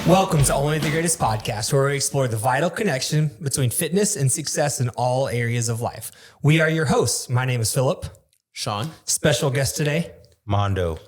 Welcome to Only the Greatest Podcast, where we explore the vital connection between fitness and success in all areas of life. We are your hosts. My name is Philip. Sean. Special guest today, Mando.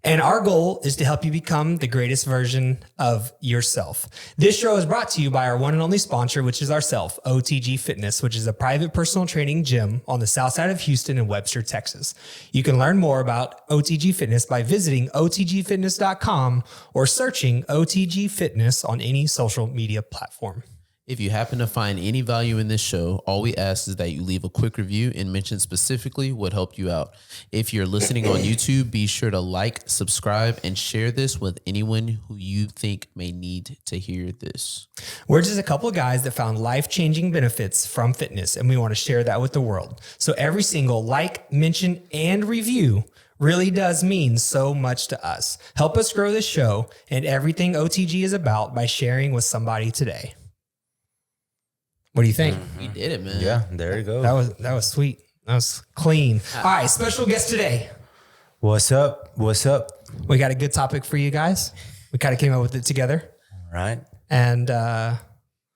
And our goal is to help you become the greatest version of yourself. This show is brought to you by our one and only sponsor, which is ourself, OtgFitness, which is a private personal training gym on the south side of Houston in Webster, Texas. You can learn more about OtgFitness by visiting OtgFitness.com or searching OtgFitness on any social media platform. If you happen to find any value in this show, all we ask is that you leave a quick review and mention specifically what helped you out. If you're listening on YouTube, be sure to like, subscribe, and share this with anyone who you think may need to hear this. We're just a couple of guys that found life-changing benefits from fitness, and we want to share that with the world. So every single like, mention, and review really does mean so much to us. Help us grow this show and everything OTG is about by sharing with somebody today. What do you think? We did it, man. Yeah, there you go. That was sweet. That was clean. All right, special guest today. What's up? What's up? We got a good topic for you guys. We kind of came up with it together. All right. And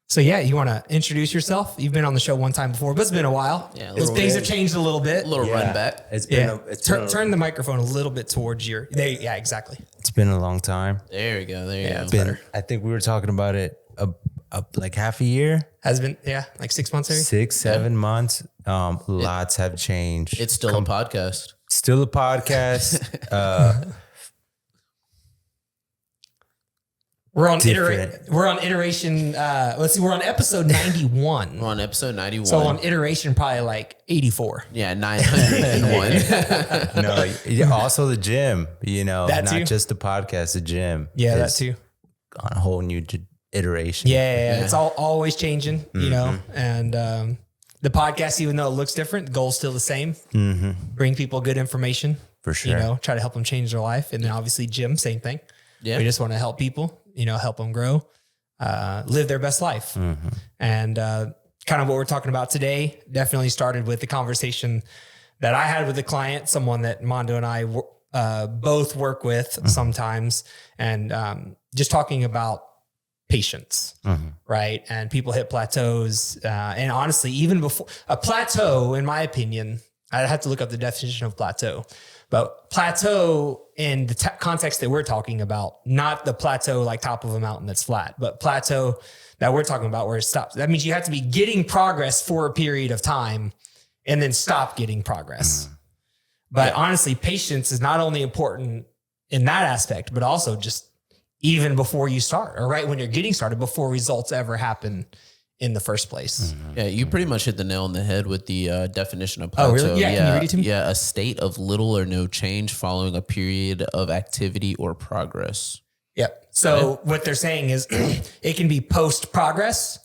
so, yeah, you want to introduce yourself? You've been on the show one time before, but it's been a while. Yeah, Things have changed a little bit. A little run back. It's been Turn the microphone a little bit towards your. Yeah, exactly. It's been a long time. There we go. There you go. It's better. I think we were talking about it like half a year. Has been, like 6 months maybe? 6-7 months. Lots have changed. It's still a podcast. Still a podcast. We're on iteration. Let's see. We're on episode 91. We're on episode 91. So on iteration, probably like 84. Yeah, 901. No, also the gym. That too? Not just the podcast, the gym. Yeah, that is too. On a whole new iteration. Yeah. It's always changing, and the podcast, even though it looks different, the goal's still the same. Mm-hmm. Bring people good information. For sure. Try to help them change their life. And then obviously gym, same thing. Yeah. We just want to help people, help them grow, live their best life. Mm-hmm. And kind of what we're talking about today definitely started with the conversation that I had with a client, someone that Mando and I both work with sometimes, and just talking about patience, right? And people hit plateaus. And honestly, even before a plateau, in my opinion, I'd have to look up the definition of plateau, but plateau in the context that we're talking about, not the plateau like top of a mountain that's flat, but plateau that we're talking about where it stops. That means you have to be getting progress for a period of time and then stop getting progress. But honestly, patience is not only important in that aspect, but also just even before you start, or right when you're getting started, before results ever happen in the first place. Yeah, you pretty much hit the nail on the head with the definition of plateau. Oh, really? Yeah, can you read it to me? Yeah, a state of little or no change following a period of activity or progress. Yep. So what they're saying is it can be post progress,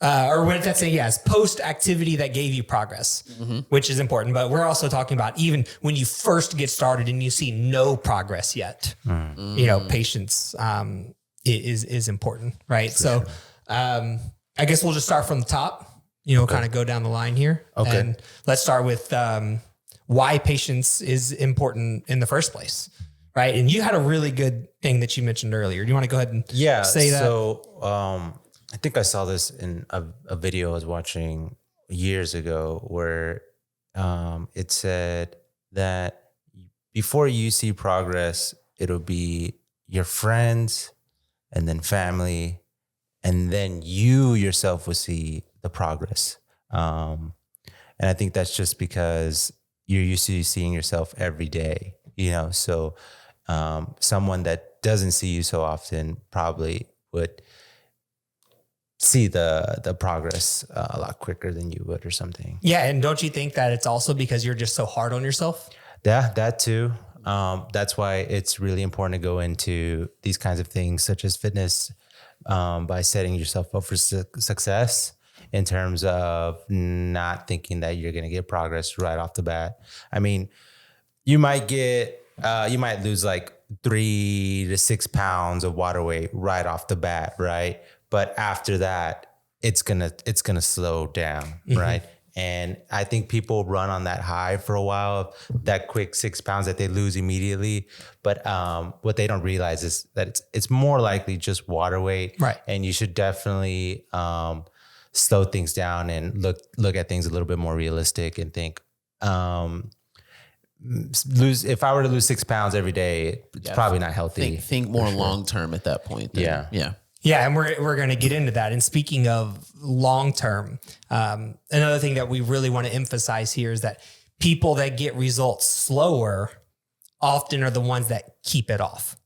or what that's saying, it's post activity that gave you progress, which is important. But we're also talking about even when you first get started and you see no progress yet, patience is important, right? So I guess we'll just start from the top, kind of go down the line here. Okay. And let's start with why patience is important in the first place, right? And you had a really good thing that you mentioned earlier. Do you want to go ahead and say that? So I think I saw this in a video I was watching years ago where it said that before you see progress, it'll be your friends and then family, and then you yourself will see the progress. And I think that's just because you're used to seeing yourself every day, so someone that doesn't see you so often probably would see the progress a lot quicker than you would or something. Yeah. And don't you think that it's also because you're just so hard on yourself? Yeah, that too. That's why it's really important to go into these kinds of things such as fitness by setting yourself up for success in terms of not thinking that you're going to get progress right off the bat. I mean, you might lose like 3 to 6 pounds of water weight right off the bat, right? But after that, it's gonna slow down, right? And I think people run on that high for a while, that quick 6 pounds that they lose immediately. But what they don't realize is that it's more likely just water weight. Right. And you should definitely slow things down and look at things a little bit more realistic and think, if I were to lose 6 pounds every day, it's probably not healthy. Think more long term at that point. Yeah. Yeah, and we're going to get into that. And speaking of long term, another thing that we really want to emphasize here is that people that get results slower often are the ones that keep it off.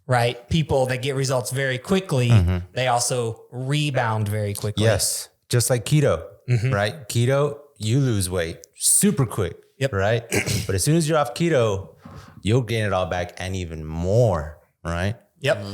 Right? People that get results very quickly, they also rebound very quickly. Yes, just like keto, right? Keto, you lose weight super quick. Yep. Right. But as soon as you're off keto, you'll gain it all back and even more. Right. Yep.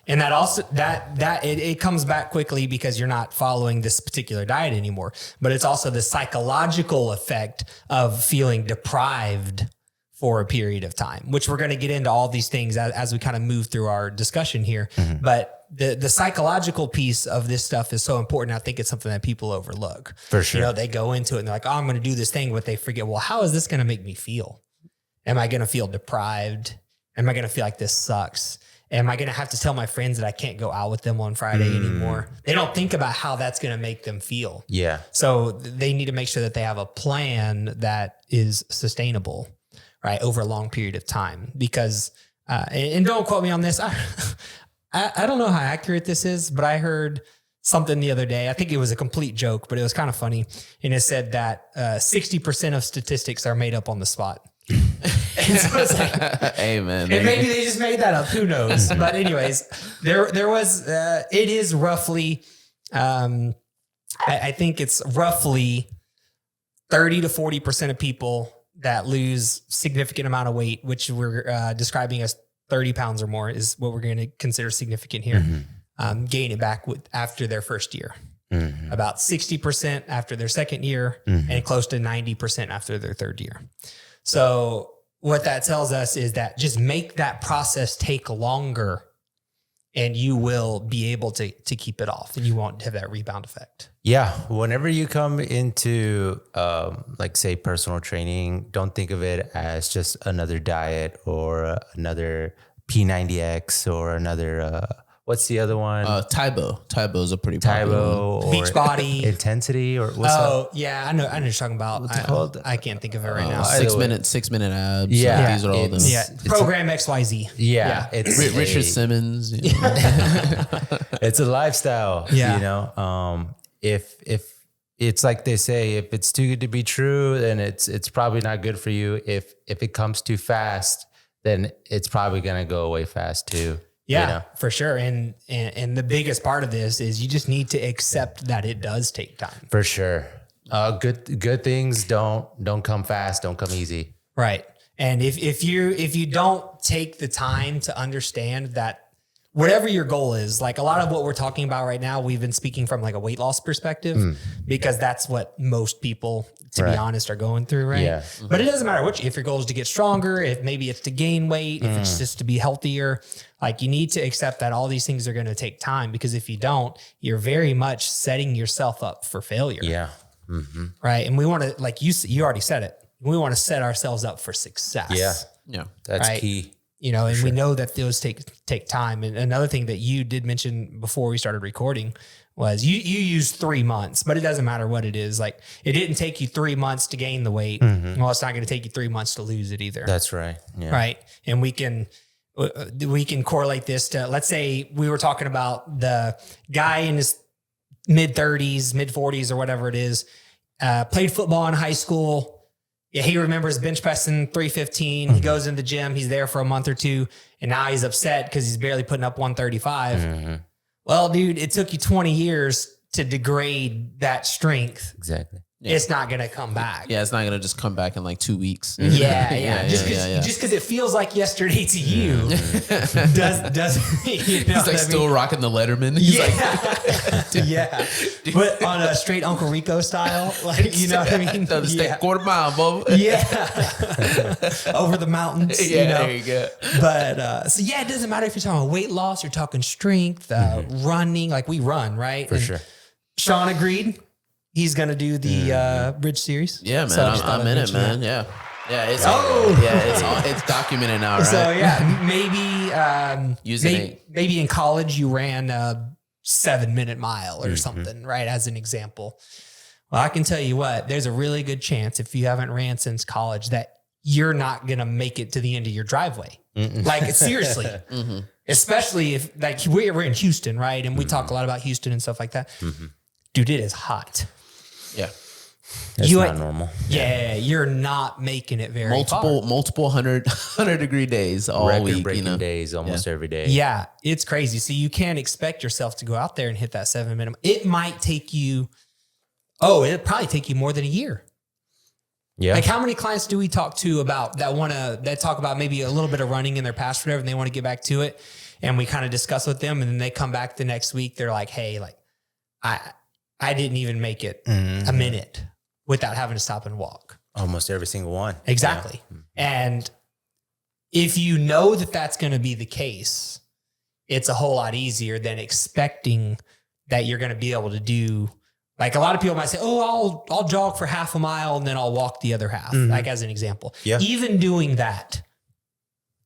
And that also, it comes back quickly because you're not following this particular diet anymore, but it's also the psychological effect of feeling deprived for a period of time, which we're going to get into all these things as we kind of move through our discussion here. But the psychological piece of this stuff is so important. I think it's something that people overlook. For sure. You know, they go into it and they're like, oh, I'm going to do this thing, but they forget, well, how is this going to make me feel? Am I going to feel deprived? Am I going to feel like this sucks? Am I going to have to tell my friends that I can't go out with them on Friday anymore? They don't think about how that's going to make them feel. Yeah. So they need to make sure that they have a plan that is sustainable, right, over a long period of time. Because, and don't quote me on this, I don't know how accurate this is, but I heard something the other day. I think it was a complete joke, but it was kind of funny. And it said that 60% of statistics are made up on the spot. And so it's like, Hey, man. and maybe they just made that up. Who knows? But anyways, there was, it is roughly, I think it's roughly 30 to 40% of people that lose significant amount of weight, which we're describing as 30 pounds or more is what we're going to consider significant here. Gain it back after their first year. About 60% after their second year and close to 90% after their third year. So what that tells us is that just make that process take longer and you will be able to keep it off and you won't have that rebound effect. Yeah. Whenever you come into, like say personal training, don't think of it as just another diet or another P90X or another, what's the other one? Tybo. Tybo is a pretty popular one. Tybo Beach body. Intensity or what's that? Oh yeah. I know what you're talking about. What's it called? I can't think of it right now. 6 minute abs. Yeah. These are all them. Yeah. Program XYZ. Yeah. It's Richard Simmons. it's a lifestyle. Yeah. You know, if it's like they say, if it's too good to be true, then it's probably not good for you. If it comes too fast, then it's probably going to go away fast too. Yeah, you know? for sure. And the biggest part of this is you just need to accept that it does take time. For sure. Good things don't come fast, don't come easy. Right. And if you don't take the time to understand that whatever your goal is, like a lot of what we're talking about right now, we've been speaking from like a weight loss perspective because that's what most people, to be honest, are going through. Right. Yeah. But it doesn't matter if your goal is to get stronger, if maybe it's to gain weight, if it's just to be healthier, like you need to accept that all these things are going to take time because if you don't, you're very much setting yourself up for failure. Yeah. Right. And we want to, like you already said it. We want to set ourselves up for success. Yeah. Yeah. That's Right. key. You know, and we know that those take time. And another thing that you did mention before we started recording was you use 3 months, but it doesn't matter what it is. Like it didn't take you 3 months to gain the weight. Well, it's not going to take you 3 months to lose it either. That's right. Yeah. Right. And we can correlate this to, let's say we were talking about the guy in his mid 30s, mid 40s or whatever it is, played football in high school. Yeah, he remembers bench pressing 315. He goes in the gym. He's there for a month or two. And now he's upset because he's barely putting up 135. Well, dude, it took you 20 years to degrade that strength. Exactly. Yeah. It's not going to come back. Yeah, it's not going to just come back in like 2 weeks. Yeah. Just because it feels like yesterday to you does you know He's like still rocking the Letterman. He's yeah. But on a straight Uncle Rico style, like, you know what I mean? Quarter mile, bro. Yeah. Over the mountains. Yeah, you know? there you go. But so yeah, it doesn't matter if you're talking weight loss, you're talking strength, running, like we run, right? For sure. Sean agreed. he's going to do the Bridge Series. Yeah, man. So I just thought I'm I'd in it, mention man. that. Yeah. Yeah. It's documented now, right? So yeah, maybe in college you ran a 7-minute mile or something, right? As an example. Well, I can tell you what, there's a really good chance if you haven't ran since college that you're not going to make it to the end of your driveway. Like seriously, especially if like we're in Houston, right? And we talk a lot about Houston and stuff like that. Dude, it is hot. Yeah. It's not normal. Yeah, you're not making it very far. Multiple 100 degree days all week. Record-breaking days almost every day. Yeah, it's crazy. So you can't expect yourself to go out there and hit that 7-minute. It might take you, it'll probably take you more than a year. Yeah. Like how many clients do we talk to about that talk about maybe a little bit of running in their past or whatever, and they want to get back to it. And we kind of discuss with them, and then they come back the next week. They're like, hey, like I didn't even make it a minute without having to stop and walk. Almost every single one. Exactly. Yeah. And if you know that that's going to be the case, it's a whole lot easier than expecting that you're going to be able to do. Like a lot of people might say, I'll jog for half a mile and then I'll walk the other half, like as an example. Yeah. Even doing that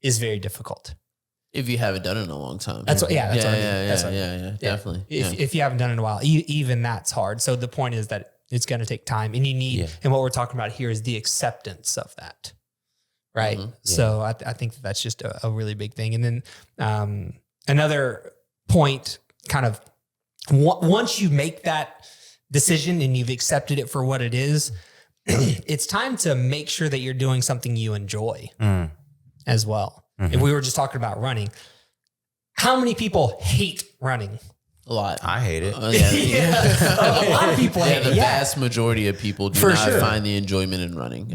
is very difficult. If you haven't done it in a long time. That's what I mean. Definitely. If you haven't done it in a while, even that's hard. So the point is that it's going to take time, and you need, and what we're talking about here is the acceptance of that. Right. So I think that's just a really big thing. And then another point, kind of once you make that decision and you've accepted it for what it is, it's time to make sure that you're doing something you enjoy as well. If we were just talking about running, how many people hate running? A lot. I hate it. A lot of people hate it. The vast majority of people do not find the enjoyment in running.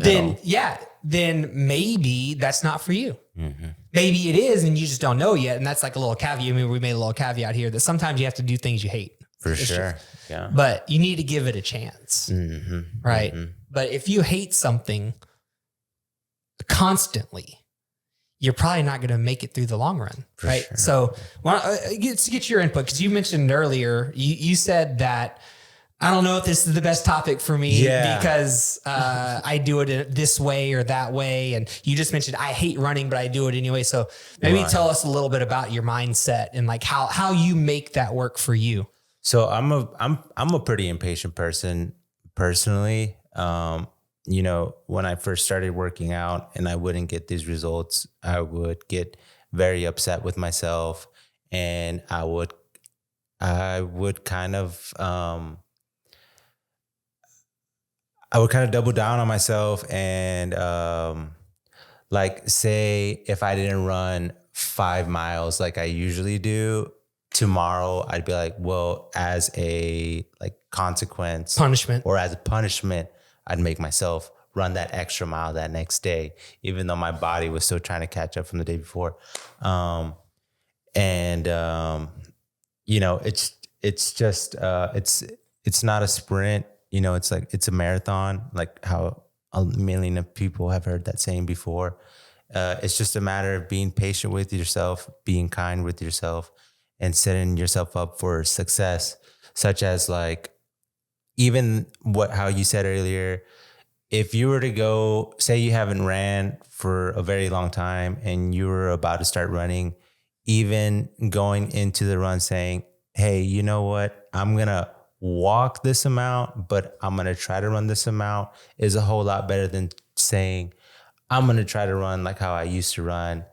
Then maybe that's not for you. Maybe it is, and you just don't know yet. And that's like a little caveat. I mean, we made a little caveat here that sometimes you have to do things you hate. For sure. Yeah. But you need to give it a chance. Right. But if you hate something constantly, you're probably not going to make it through the long run. Right. Sure. So let's get your input. Cause you mentioned earlier, you said that, I don't know if this is the best topic for me because I do it this way or that way. And you just mentioned, I hate running, but I do it anyway. So maybe tell us a little bit about your mindset and like how you make that work for you. So I'm a pretty impatient person personally. You know, when I first started working out and I wouldn't get these results, I would get very upset with myself, and I would kind of double down on myself and like say if I didn't run 5 miles like I usually do, tomorrow I'd be like, well, as a punishment, I'd make myself run that extra mile that next day, even though my body was still trying to catch up from the day before. You know, it's just it's not a sprint, you know, it's a marathon, like how a million of people have heard that saying before. It's just a matter of being patient with yourself, being kind with yourself, and setting yourself up for success, such as like, even how you said earlier, if you were to go, say you haven't ran for a very long time and you were about to start running, even going into the run saying, hey, you know what? I'm going to walk this amount, but I'm going to try to run this amount is a whole lot better than saying, I'm going to try to run like how I used to run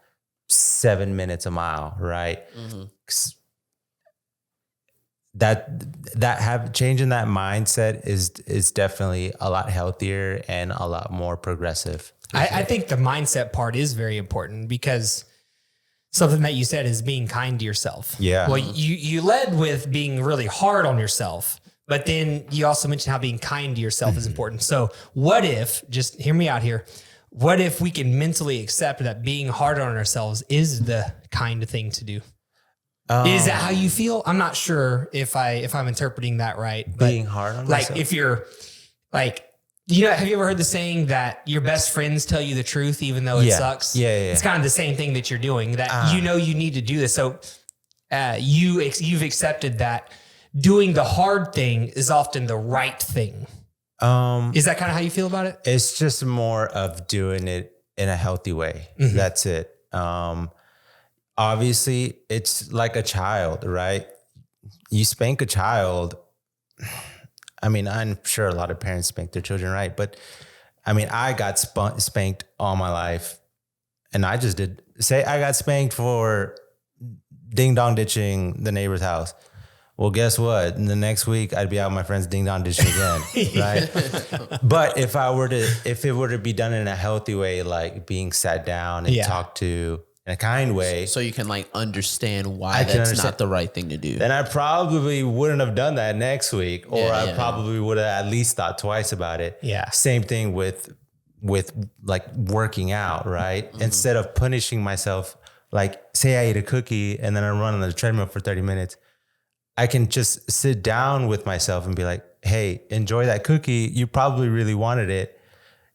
7 minutes a mile, right? Changing that mindset is definitely a lot healthier and a lot more progressive. I think the mindset part is very important because something that you said is being kind to yourself. Yeah. Well, you led with being really hard on yourself, but then you also mentioned how being kind to yourself is important. So what if, just hear me out here, what if we can mentally accept that being hard on ourselves is the kind thing to do? Is that how you feel? I'm not sure if I'm interpreting that right. But being hard on myself. Like if you're like, you know, have you ever heard the saying that your best friends tell you the truth, even though it sucks? Yeah. It's kind of the same thing that you're doing, that you know, you need to do this. So you've accepted that doing the hard thing is often the right thing. Is that kind of how you feel about it? It's just more of doing it in a healthy way. Mm-hmm. That's it. Obviously, it's like a child, right? You spank a child. I mean, I'm sure a lot of parents spank their children, right? But I mean, I got spanked all my life, and I just did say I got spanked for ding dong ditching the neighbor's house. Well, guess what? In the next week, I'd be out with my friends ding dong ditching again, right? But if it were to be done in a healthy way, like being sat down and talked to in a kind way, so you can like understand why that's not the right thing to do, then I probably wouldn't have done that next week, or I probably would have at least thought twice about it. Yeah. Same thing with like working out, right? Mm-hmm. Instead of punishing myself, like say I ate a cookie and then I run on the treadmill for 30 minutes. I can just sit down with myself and be like, hey, enjoy that cookie. You probably really wanted it.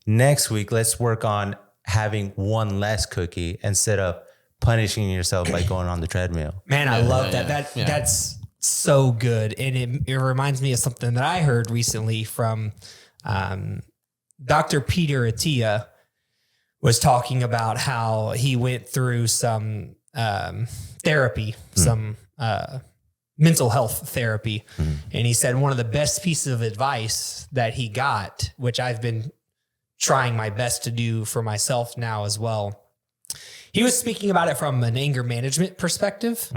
Next week, let's work on having one less cookie instead of punishing yourself by going on the treadmill. Man, I love that. That's so good. And it reminds me of something that I heard recently from Dr. Peter Attia was talking about how he went through some therapy, some mental health therapy. Mm-hmm. And he said one of the best pieces of advice that he got, which I've been trying my best to do for myself now as well. He was speaking about it from an anger management perspective,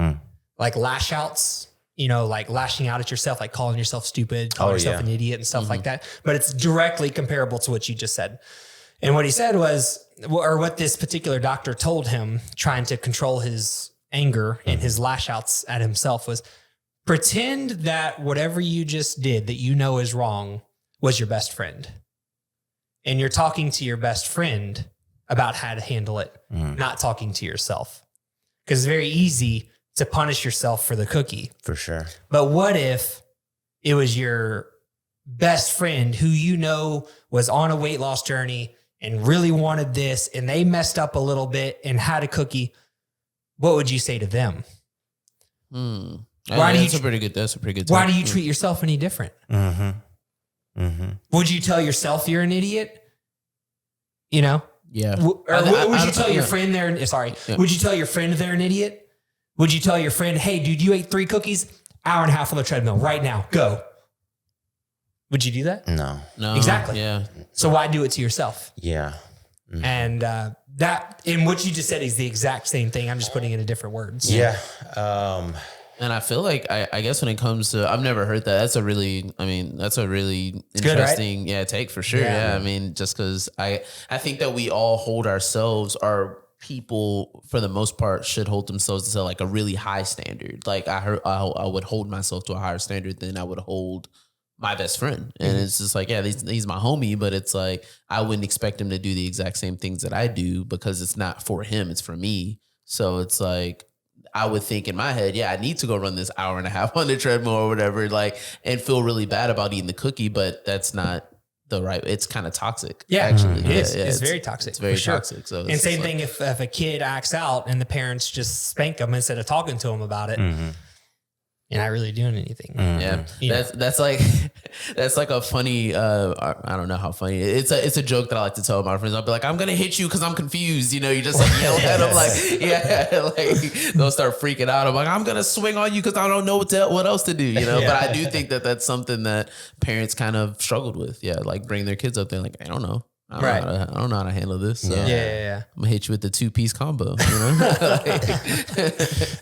like lash outs, like lashing out at yourself, like calling yourself stupid, calling yourself an idiot and stuff like that. But it's directly comparable to what you just said. And what he said was, or what this particular doctor told him, trying to control his anger and his lash outs at himself, was pretend that whatever you just did that is wrong was your best friend. And you're talking to your best friend about how to handle it, not talking to yourself. Because it's very easy to punish yourself for the cookie. For sure. But what if it was your best friend who was on a weight loss journey and really wanted this, and they messed up a little bit and had a cookie? What would you say to them? That's a pretty good. Why do you treat yourself any different? Mm-hmm. Mm-hmm. Would you tell yourself you're an idiot? Yeah. Or would you tell your friend would you tell your friend they're an idiot? Would you tell your friend, hey, dude, you ate 3 cookies, hour and a half on the treadmill right now, go. Would you do that? No. Exactly. Yeah. So why do it to yourself? Yeah. Mm-hmm. And and what you just said is the exact same thing. I'm just putting it in different words. Yeah. And I feel like I guess when it comes to, I've never heard that. That's a really interesting, good, right? Take for sure. Yeah. I mean, just because I think that we all hold ourselves, our people for the most part should hold themselves to like a really high standard. Like I would hold myself to a higher standard than I would hold my best friend. And it's just like, he's my homie, but it's like, I wouldn't expect him to do the exact same things that I do because it's not for him, it's for me. So it's like, I would think in my head, I need to go run this hour and a half on the treadmill or whatever, like, and feel really bad about eating the cookie, but that's not the right, it's kind of toxic. Yeah, actually. It is. It's very toxic. It's very toxic. So and same thing if a kid acts out and the parents just spank them instead of talking to them about it. Mm-hmm. You're not really doing anything. Mm-hmm. Yeah. That's like a funny, I don't know how funny. It's a joke that I like to tell my friends. I'll be like, I'm going to hit you because I'm confused. You just like yell at them like they'll start freaking out. I'm like, I'm going to swing on you because I don't know what else to do, But I do think that that's something that parents kind of struggled with. Yeah. Like bring their kids up there like, I don't know. I don't know how to handle this. So I'm gonna hit you with the 2-piece combo,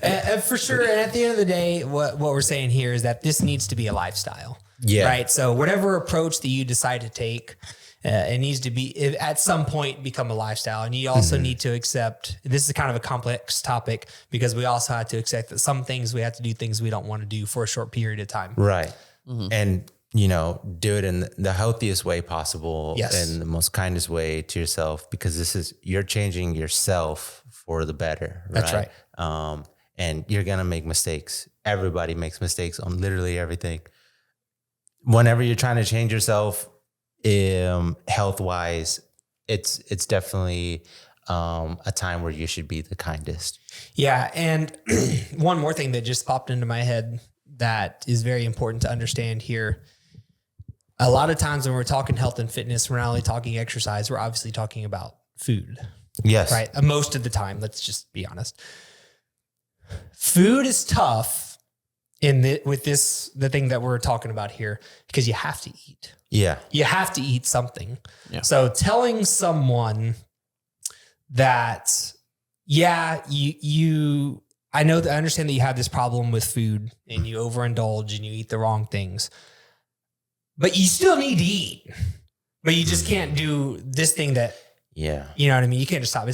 and for sure. And at the end of the day, what we're saying here is that this needs to be a lifestyle. Yeah. Right. So whatever approach that you decide to take, it needs to be at some point become a lifestyle. And you also need to accept, this is kind of a complex topic because we also have to accept that some things we have to do things we don't want to do for a short period of time. Right. Mm-hmm. And do it in the healthiest way possible, and the most kindest way to yourself, because you're changing yourself for the better. Right? That's right. And you're going to make mistakes. Everybody makes mistakes on literally everything. Whenever you're trying to change yourself, health wise, it's definitely a time where you should be the kindest. Yeah. And one more thing that just popped into my head that is very important to understand here. A lot of times when we're talking health and fitness, we're not only talking exercise, we're obviously talking about food. Yes. Right. Most of the time, let's just be honest. Food is tough with the thing that we're talking about here, because you have to eat. Yeah. You have to eat something. Yeah. So telling someone that, I understand that you have this problem with food and you overindulge and you eat the wrong things, but you still need to eat, but you just can't do this thing that, Yeah. you know what I mean? You can't just stop.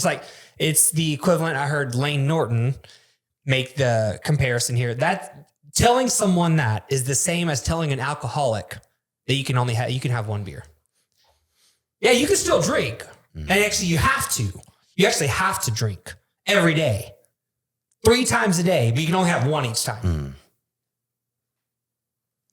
It's the equivalent. I heard Lane Norton make the comparison here. That telling someone that is the same as telling an alcoholic that you can have one beer. Yeah, you can still drink. And actually you actually have to drink every day, 3 times a day, but you can only have one each time.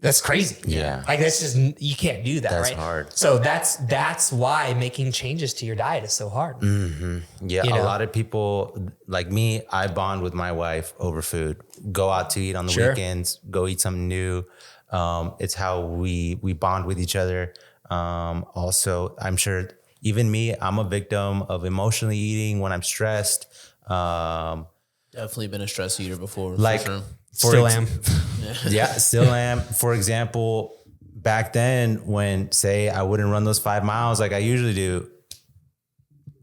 That's crazy. Yeah. Like that's just, you can't do that. That's right? hard. So that's why making changes to your diet is so hard. Yeah. You know? A lot of people like me, I bond with my wife over food, go out to eat on the Sure. weekends, go eat something new. It's how we bond with each other. Also, I'm sure even me, I'm a victim of emotionally eating when I'm stressed. Definitely been a stress eater before. Like, for sure. Still am. Yeah, still am. For example, back then when say I wouldn't run those 5 miles like I usually do,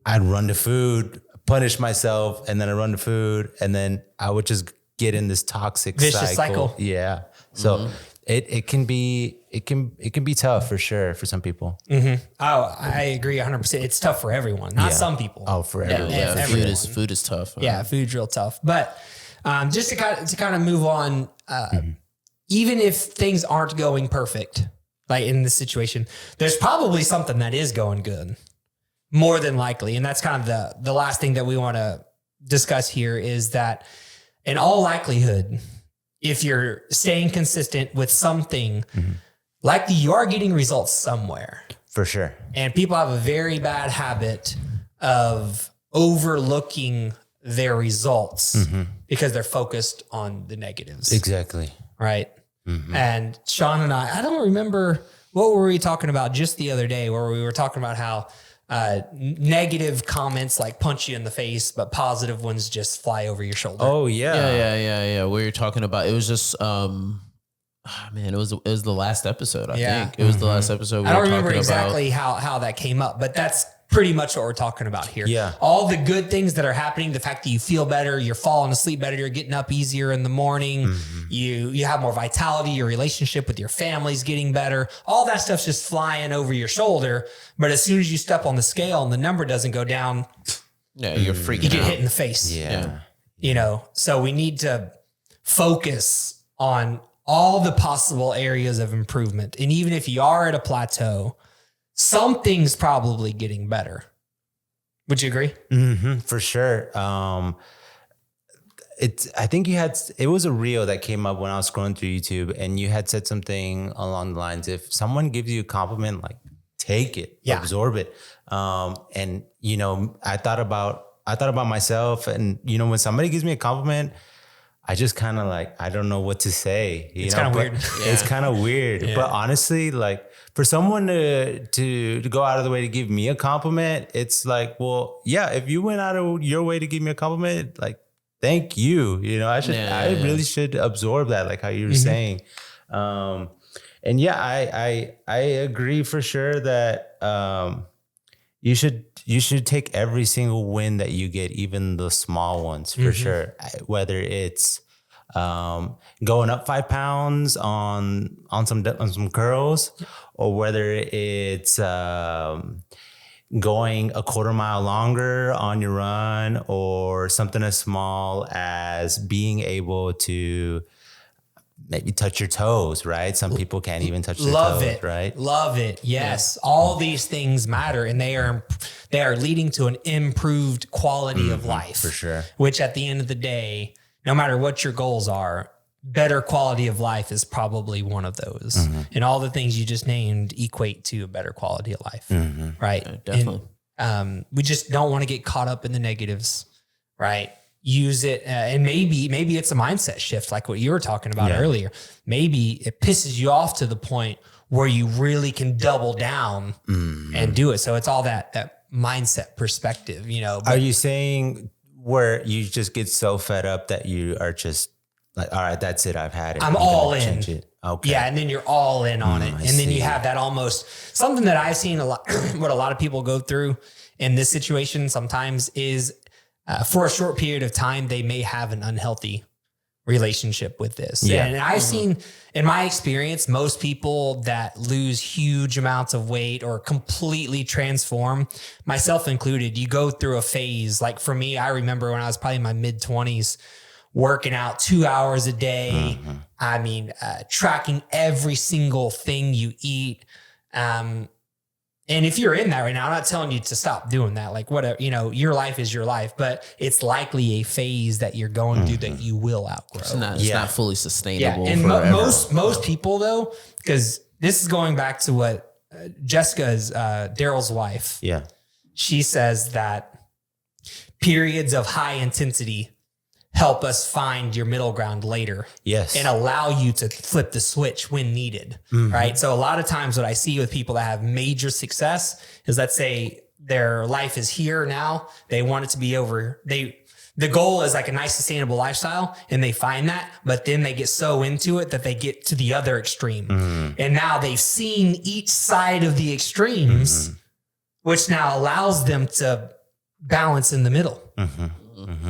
I'd run to food, punish myself, and then I run to food, and then I would just get in this toxic Vicious cycle. Yeah. So it can be tough for sure for some people. Oh, I agree 100%. It's tough for everyone, not some people. Oh, for everyone. Yeah, everyone. food is tough. Yeah, food's real tough. But just to kind of move on, even if things aren't going perfect, like in this situation, there's probably something that is going good, more than likely. And that's kind of the last thing that we want to discuss here is that in all likelihood, if you're staying consistent with something, likely you are getting results somewhere. For sure. And people have a very bad habit of overlooking their results because they're focused on the negatives. Exactly. Right. And Sean and I don't remember, what were we talking about just the other day where we were talking about how negative comments like punch you in the face, but positive ones just fly over your shoulder. Oh yeah. Yeah. What you're talking about, it was just, man, it was the last episode. I think it was the last episode. I don't remember exactly how that came up, but that's pretty much what we're talking about here. Yeah. All the good things that are happening, the fact that you feel better, you're falling asleep better, you're getting up easier in the morning, you have more vitality, your relationship with your family's getting better. All that stuff's just flying over your shoulder. But as soon as you step on the scale and the number doesn't go down, you're freaking you get out. hit in the face. Yeah. You know, so we need to focus on all the possible areas of improvement. And even if you are at a plateau, something's probably getting better. Would you agree? For sure. I think it was a reel that came up when I was scrolling through YouTube, and you had said something along the lines, if someone gives you a compliment, like take it, absorb it. And you know, I thought about myself, and you know, when somebody gives me a compliment, I just kind of like, I don't know what to say. It's kind of weird. It's kind of weird. But honestly, like for someone to go out of the way to give me a compliment, it's like, well, yeah, if you went out of your way to give me a compliment, like, thank you. You know, I really should absorb that, like how you were saying. And yeah, I agree for sure that you should take every single win that you get, even the small ones, for sure. Whether it's going up 5 pounds on some curls, or whether it's going a quarter mile longer on your run, or something as small as being able to maybe touch your toes, right? Some people can't even touch their toes, right? Love it. Yes. All these things matter, and they are leading to an improved quality of life. For sure. Which at the end of the day, no matter what your goals are, better quality of life is probably one of those. And all the things you just named equate to a better quality of life. Right. Yeah, definitely. And, we just don't want to get caught up in the negatives. Right. use it. And maybe it's a mindset shift, like what you were talking about earlier. Maybe it pisses you off to the point where you really can double down and do it. So it's all that mindset perspective, you know. Are you saying where you just get so fed up that you are just like, all right, that's it. I've had it. I'm all in. Change it. Okay. Yeah. And then you're all in on it. I And then see. you have that almost something that I've seen a lot, what a lot of people go through in this situation sometimes is for a short period of time, they may have an unhealthy relationship with this. Yeah. And I've seen in my experience, most people that lose huge amounts of weight or completely transform, myself included, you go through a phase. Like for me, I remember when I was probably in my mid 20s, working out 2 hours a day. I mean, tracking every single thing you eat. And if you're in that right now, I'm not telling you to stop doing that. Like whatever, you know, your life is your life, but it's likely a phase that you're going through that you will outgrow. It's not fully sustainable. And forever. most people though, because this is going back to what Jessica's, Daryl's wife. Yeah. She says that periods of high intensity help us find your middle ground later. Yes. And allow you to flip the switch when needed. Right. So a lot of times what I see with people that have major success is, let's say their life is here now. They want it to be over. The goal is like a nice sustainable lifestyle and they find that, but then they get so into it that they get to the other extreme. And now they've seen each side of the extremes, which now allows them to balance in the middle.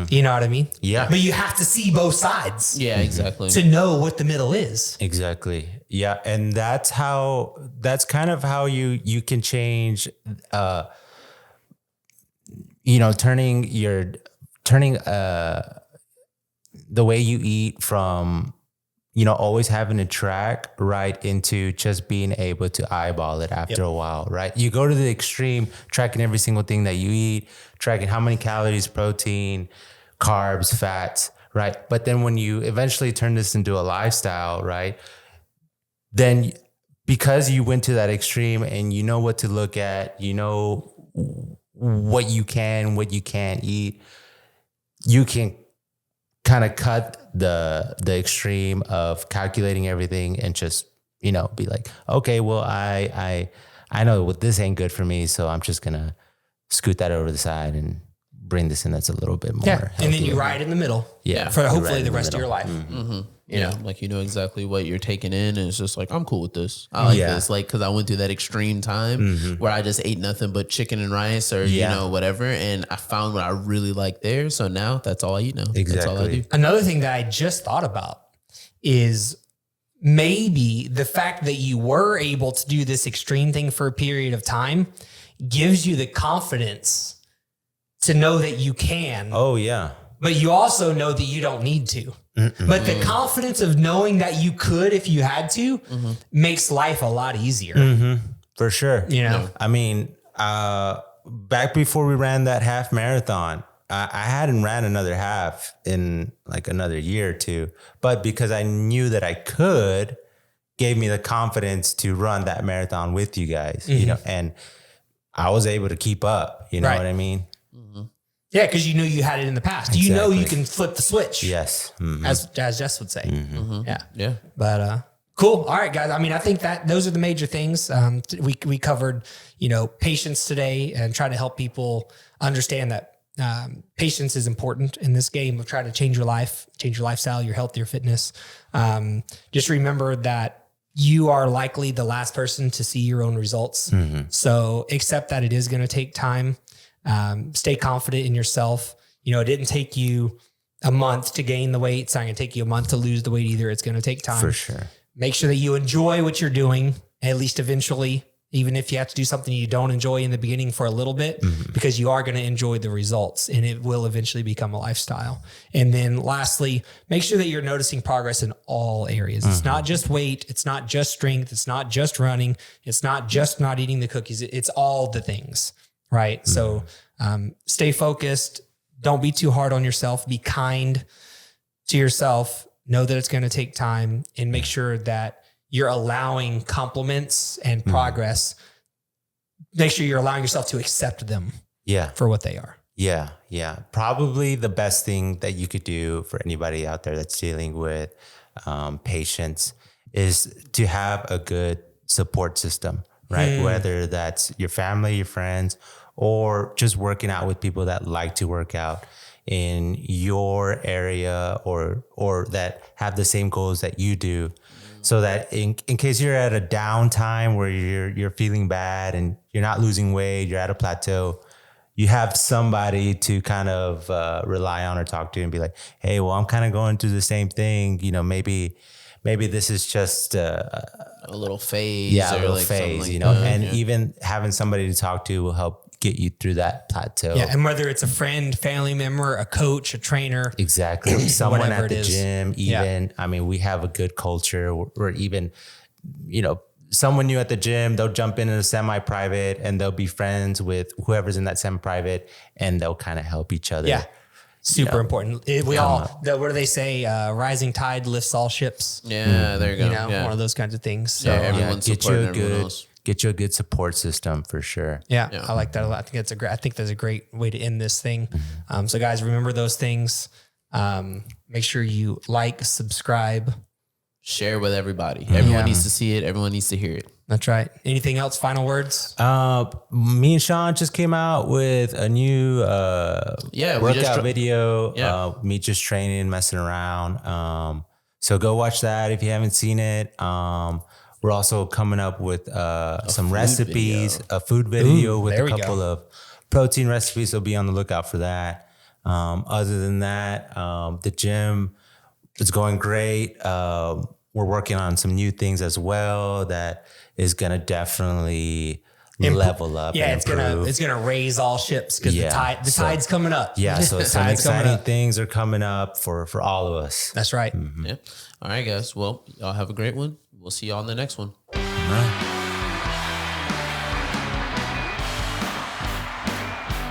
You know what I mean? Yeah. But you have to see both sides. Yeah, exactly. To know what the middle is. Exactly. Yeah. And that's kind of how you can change, turning the way you eat from, always having to track right into just being able to eyeball it after a while, right? You go to the extreme, tracking every single thing that you eat, tracking how many calories, protein, carbs, fats, right? But then when you eventually turn this into a lifestyle, right? Then because you went to that extreme and you know what to look at, you know what you can't eat, you can kind of cut the extreme of calculating everything and just, be like, okay, well, I know what this ain't good for me. So I'm just going to scoot that over the side and bring this in. That's a little bit more. And then you ride in the middle. Yeah. For hopefully the rest of your life. Yeah, like you know exactly what you're taking in, and it's just like, I'm cool with this. I like this, like, because I went through that extreme time where I just ate nothing but chicken and rice or whatever, and I found what I really like there. So now that's all I eat now. Exactly. That's all I do. Another thing that I just thought about is maybe the fact that you were able to do this extreme thing for a period of time gives you the confidence to know that you can. Oh yeah. But you also know that you don't need to. But the confidence of knowing that you could, if you had to, makes life a lot easier. For sure. I mean, back before we ran that half marathon, I hadn't ran another half in like another year or two, but because I knew that I could, gave me the confidence to run that marathon with you guys, and I was able to keep up, you know what I mean? Yeah, because you knew you had it in the past. Exactly. You know you can flip the switch. Yes. As Jess would say. Yeah. But cool. All right, guys. I mean, I think that those are the major things. We covered, patience today and try to help people understand that patience is important in this game of trying to change your life, change your lifestyle, your health, your fitness. Just remember that you are likely the last person to see your own results. So accept that it is going to take time. Stay confident in yourself. It didn't take you a month to gain the weight. It's not going to take you a month to lose the weight either. It's going to take time. For sure. Make sure that you enjoy what you're doing, at least eventually, even if you have to do something you don't enjoy in the beginning for a little bit, because you are going to enjoy the results and it will eventually become a lifestyle. And then lastly, make sure that you're noticing progress in all areas. It's not just weight. It's not just strength. It's not just running. It's not just not eating the cookies. It's all the things. Right. So stay focused. Don't be too hard on yourself. Be kind to yourself. Know that it's going to take time and make sure that you're allowing compliments and progress. Make sure you're allowing yourself to accept them for what they are. Yeah. Probably the best thing that you could do for anybody out there that's dealing with patience is to have a good support system, right? Whether that's your family, your friends, or just working out with people that like to work out in your area or that have the same goals that you do. So that in case you're at a downtime where you're feeling bad and you're not losing weight, you're at a plateau, you have somebody to kind of rely on or talk to and be like, hey, well, I'm kind of going through the same thing. You know, maybe this is just A little phase. a little like phase, like you know, that. and even having somebody to talk to will help get you through that plateau. Yeah. And whether it's a friend, family member, a coach, a trainer. Exactly. Someone Whatever at it the is. gym, even. I mean, we have a good culture where even, you know, someone new at the gym, they'll jump into the semi-private and they'll be friends with whoever's in that semi-private and they'll kind of help each other. Yeah. Super important. We all, what do they say? Rising tide lifts all ships. Yeah, there you go. You know, yeah. one of those kinds of things. So, everyone's supporting everyone else. Get you a good support system for sure. yeah, I like that a lot. I think that's a great way to end this thing. So guys, remember those things. Make sure you like, subscribe. Share with everybody. Everyone needs to see it. Everyone needs to hear it. That's right. Anything else? Final words? Me and Sean just came out with a new workout video. Yeah. Me just training, messing around. So go watch that if you haven't seen it. We're also coming up with some recipes, a food video with a couple of protein recipes. So be on the lookout for that. Other than that, the gym is going great. We're working on some new things as well that is going to definitely level up. Yeah, and improve. it's gonna raise all ships because the tide's coming up. Yeah, so some exciting things are coming up for all of us. That's right. Yeah. All right, guys. Well, y'all have a great one. We'll see y'all on the next one. All right.